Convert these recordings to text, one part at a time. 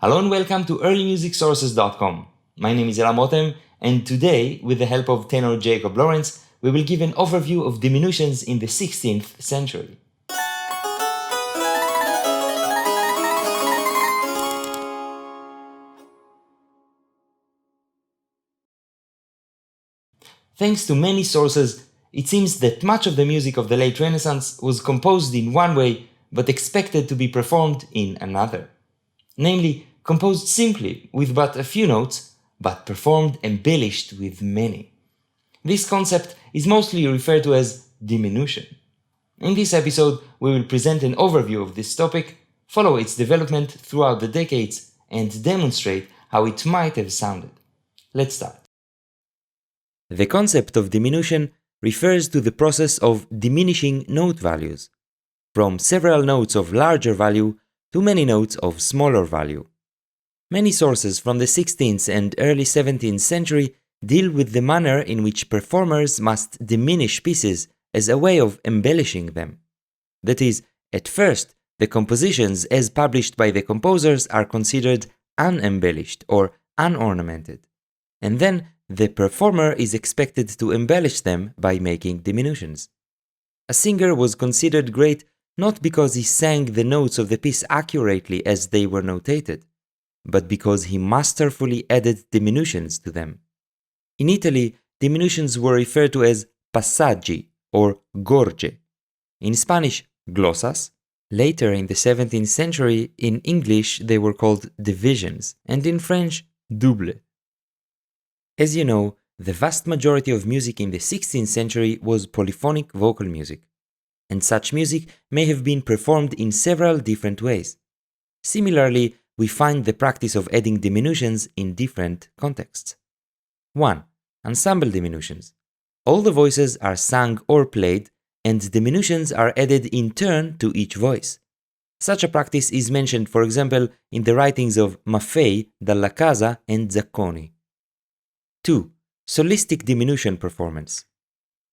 Hello and welcome to earlymusicsources.com. My name is Elam Motem, and today, with the help of tenor Jacob Lawrence, we will give an overview of diminutions in the 16th century. Thanks to many sources, it seems that much of the music of the late Renaissance was composed in one way but expected to be performed in another. Namely, composed simply with but a few notes, but performed embellished with many. This concept is mostly referred to as diminution. In this episode, we will present an overview of this topic, follow its development throughout the decades, and demonstrate how it might have sounded. Let's start. The concept of diminution refers to the process of diminishing note values, from several notes of larger value to many notes of smaller value. Many sources from the 16th and early 17th century deal with the manner in which performers must diminish pieces as a way of embellishing them. That is, at first, the compositions as published by the composers are considered unembellished or unornamented, and then the performer is expected to embellish them by making diminutions. A singer was considered great not because he sang the notes of the piece accurately as they were notated, but because he masterfully added diminutions to them. In Italy, diminutions were referred to as passaggi or gorge. In Spanish, glosas. Later in the 17th century, in English they were called divisions, and in French, double. As you know, the vast majority of music in the 16th century was polyphonic vocal music, and such music may have been performed in several different ways. Similarly, we find the practice of adding diminutions in different contexts. 1. Ensemble diminutions. All the voices are sung or played, and diminutions are added in turn to each voice. Such a practice is mentioned, for example, in the writings of Maffei, Dalla Casa, and Zacconi. 2. Solistic diminution performance.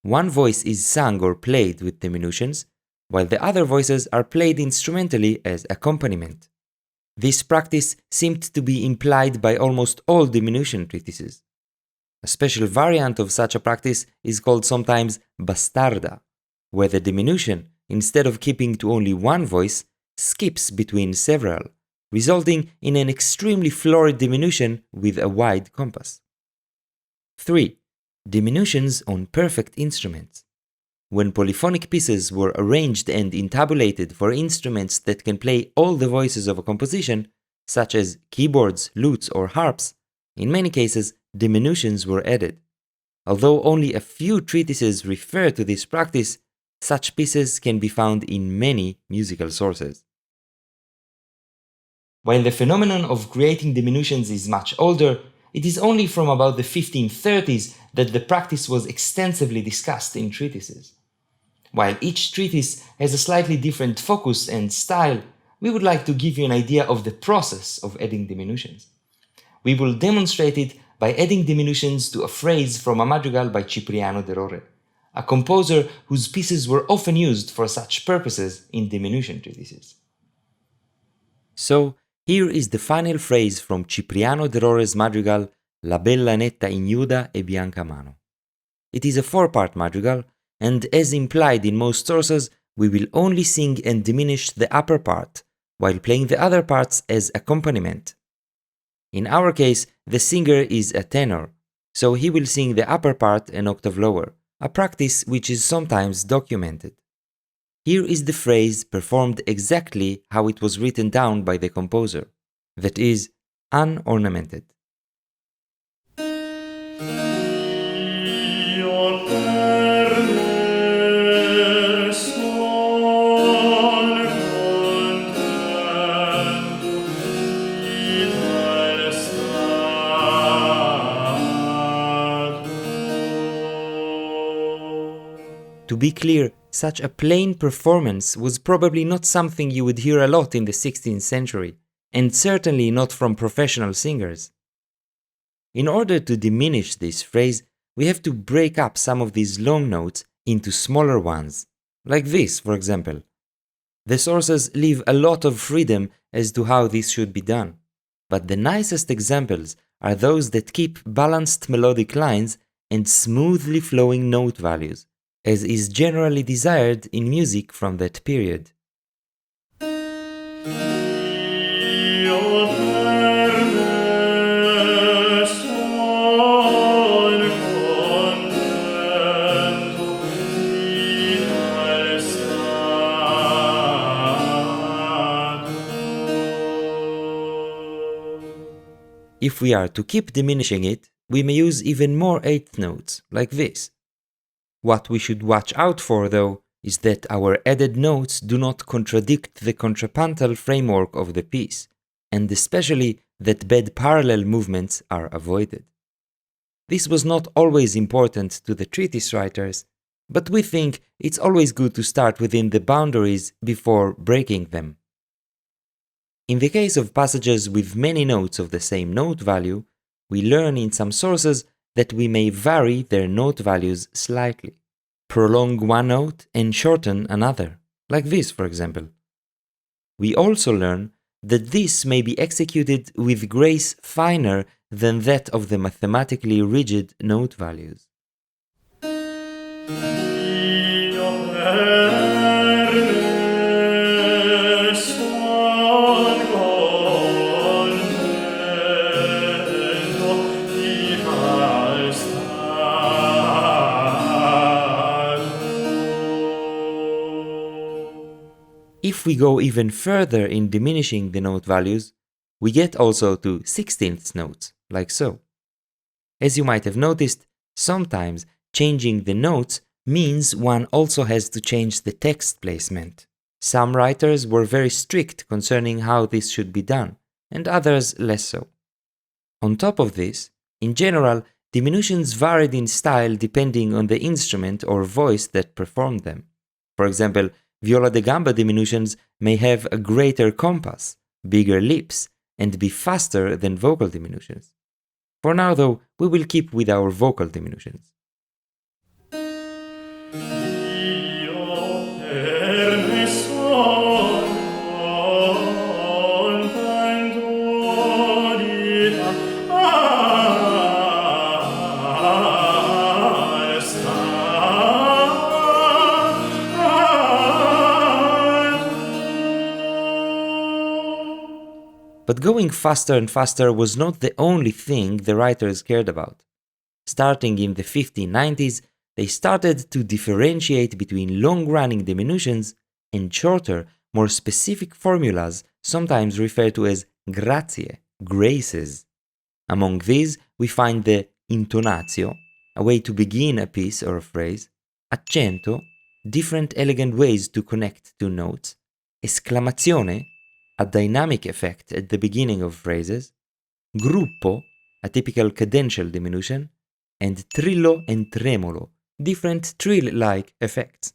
One voice is sung or played with diminutions, while the other voices are played instrumentally as accompaniment. This practice seemed to be implied by almost all diminution treatises. A special variant of such a practice is called sometimes bastarda, where the diminution, instead of keeping to only one voice, skips between several, resulting in an extremely florid diminution with a wide compass. 3. Diminutions on perfect instruments. When polyphonic pieces were arranged and intabulated for instruments that can play all the voices of a composition, such as keyboards, lutes, or harps, in many cases diminutions were added. Although only a few treatises refer to this practice, such pieces can be found in many musical sources. While the phenomenon of creating diminutions is much older, it is only from about the 1530s that the practice was extensively discussed in treatises. While each treatise has a slightly different focus and style, we would like to give you an idea of the process of adding diminutions. We will demonstrate it by adding diminutions to a phrase from a madrigal by Cipriano de Rore, a composer whose pieces were often used for such purposes in diminution treatises. So, here is the final phrase from Cipriano de Rore's madrigal La bella netta ignuda e bianca mano. It is a 4-part madrigal, and as implied in most sources, we will only sing and diminish the upper part, while playing the other parts as accompaniment. In our case, the singer is a tenor, so he will sing the upper part an octave lower, a practice which is sometimes documented. Here is the phrase performed exactly how it was written down by the composer, that is, unornamented. To be clear, such a plain performance was probably not something you would hear a lot in the 16th century, and certainly not from professional singers. In order to diminish this phrase, we have to break up some of these long notes into smaller ones, like this, for example. The sources leave a lot of freedom as to how this should be done. but the nicest examples are those that keep balanced melodic lines and smoothly flowing note values, as is generally desired in music from that period. If we are to keep diminishing it, we may use even more eighth notes, like this. What we should watch out for, though, is that our added notes do not contradict the contrapuntal framework of the piece, and especially that bad parallel movements are avoided. This was not always important to the treatise writers, but we think it's always good to start within the boundaries before breaking them. In the case of passages with many notes of the same note value, we learn in some sources that we may vary their note values slightly, prolong one note and shorten another, like this, for example. We also learn that this may be executed with grace finer than that of the mathematically rigid note values. If we go even further in diminishing the note values, we get also to 16th notes, like so. As you might have noticed, sometimes changing the notes means one also has to change the text placement. Some writers were very strict concerning how this should be done, and others less so. On top of this, in general, diminutions varied in style depending on the instrument or voice that performed them. For example, viola da gamba diminutions may have a greater compass, bigger lips, and be faster than vocal diminutions. For now, though, we will keep with our vocal diminutions. But going faster and faster was not the only thing the writers cared about. Starting in the 1590s, they started to differentiate between long-running diminutions and shorter, more specific formulas, sometimes referred to as grazie, graces. Among these, we find the intonatio, a way to begin a piece or a phrase, accento, different elegant ways to connect two notes, esclamazione, a dynamic effect at the beginning of phrases, gruppo, a typical cadential diminution, and trillo and tremolo, different trill-like effects.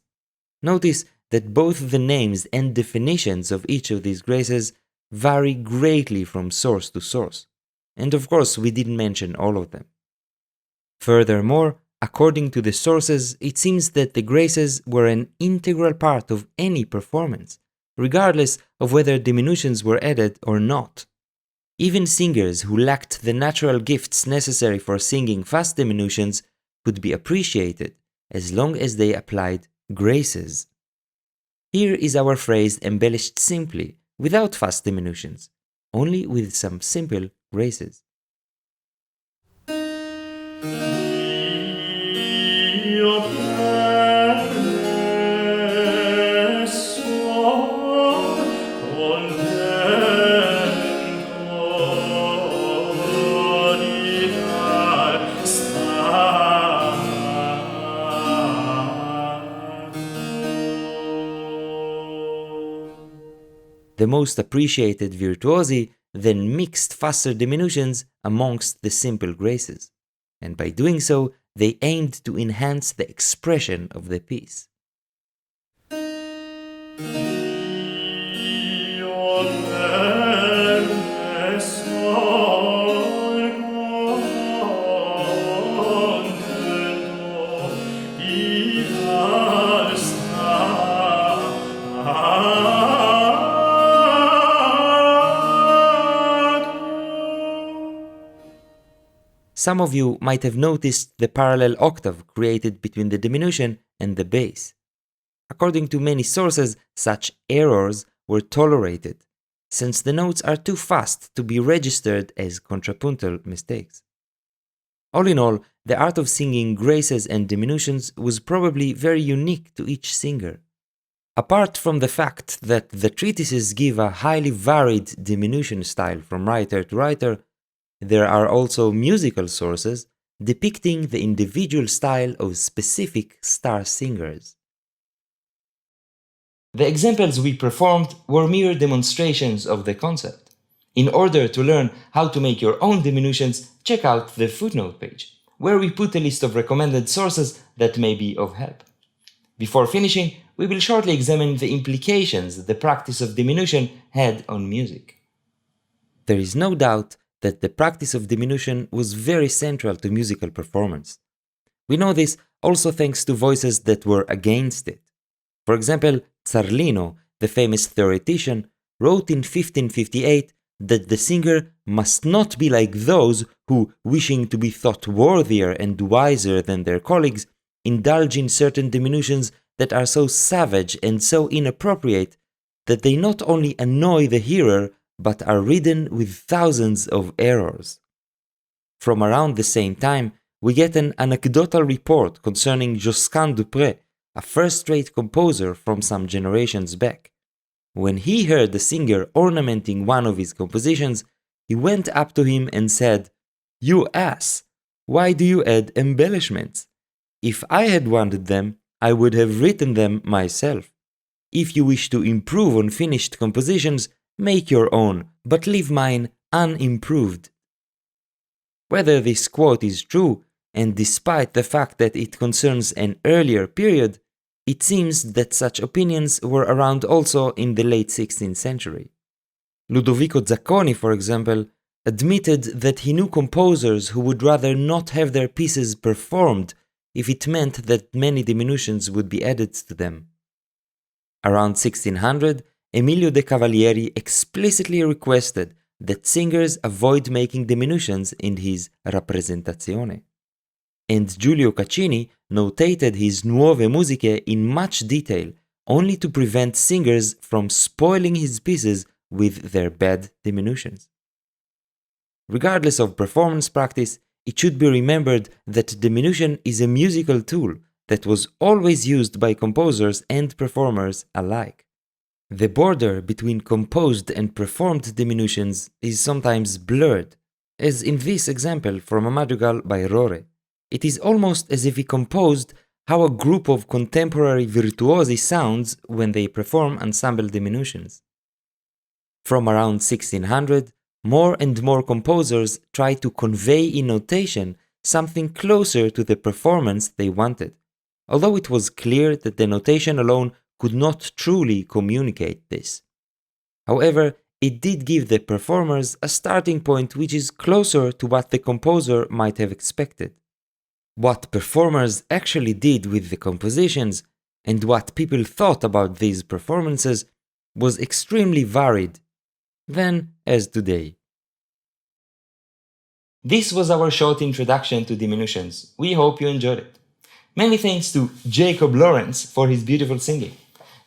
Notice that both the names and definitions of each of these graces vary greatly from source to source, and of course we didn't mention all of them. Furthermore, according to the sources, it seems that the graces were an integral part of any performance, regardless of whether diminutions were added or not. Even singers who lacked the natural gifts necessary for singing fast diminutions could be appreciated as long as they applied graces. Here is our phrase embellished simply, without fast diminutions, only with some simple graces. The most appreciated virtuosi then mixed faster diminutions amongst the simple graces, and by doing so, they aimed to enhance the expression of the piece. some of you might have noticed the parallel octave created between the diminution and the bass. According to many sources, such errors were tolerated, since the notes are too fast to be registered as contrapuntal mistakes. All in all, the art of singing graces and diminutions was probably very unique to each singer. Apart from the fact that the treatises give a highly varied diminution style from writer to writer, there are also musical sources depicting the individual style of specific star singers. The examples we performed were mere demonstrations of the concept. In order to learn how to make your own diminutions, check out the footnote page, where we put a list of recommended sources that may be of help. Before finishing, we will shortly examine the implications the practice of diminution had on music. There is no doubt that the practice of diminution was very central to musical performance. We know this also thanks to voices that were against it. For example, Zarlino, the famous theoretician, wrote in 1558 that the singer must not be like those who, wishing to be thought worthier and wiser than their colleagues, indulge in certain diminutions that are so savage and so inappropriate that they not only annoy the hearer but are ridden with thousands of errors. From around the same time, we get an anecdotal report concerning Josquin Dupré, a first-rate composer from some generations back. When he heard the singer ornamenting one of his compositions, he went up to him and said, "You ass! Why do you add embellishments? If I had wanted them, I would have written them myself. If you wish to improve on finished compositions, make your own, but leave mine unimproved." Whether this quote is true, and despite the fact that it concerns an earlier period, it seems that such opinions were around also in the late 16th century. Ludovico Zacconi, for example, admitted that he knew composers who would rather not have their pieces performed if it meant that many diminutions would be added to them. Around 1600, Emilio de Cavalieri explicitly requested that singers avoid making diminutions in his Rappresentazione. And Giulio Caccini notated his Nuove Musiche in much detail, only to prevent singers from spoiling his pieces with their bad diminutions. Regardless of performance practice, it should be remembered that diminution is a musical tool that was always used by composers and performers alike. The border between composed and performed diminutions is sometimes blurred, as in this example from a madrigal by Rore. It is almost as if he composed how a group of contemporary virtuosi sounds when they perform ensemble diminutions. From around 1600, more and more composers tried to convey in notation something closer to the performance they wanted, although it was clear that the notation alone could not truly communicate this. However, it did give the performers a starting point which is closer to what the composer might have expected. What performers actually did with the compositions and what people thought about these performances was extremely varied, then as today. This was our short introduction to diminutions. We hope you enjoyed it. Many thanks to Jacob Lawrence for his beautiful singing.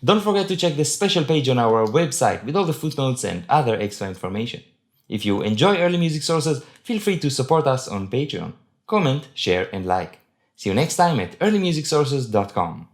Don't forget to check the special page on our website with all the footnotes and other extra information. If you enjoy early music sources, feel free to support us on Patreon. Comment, share, and like. See you next time at earlymusicsources.com.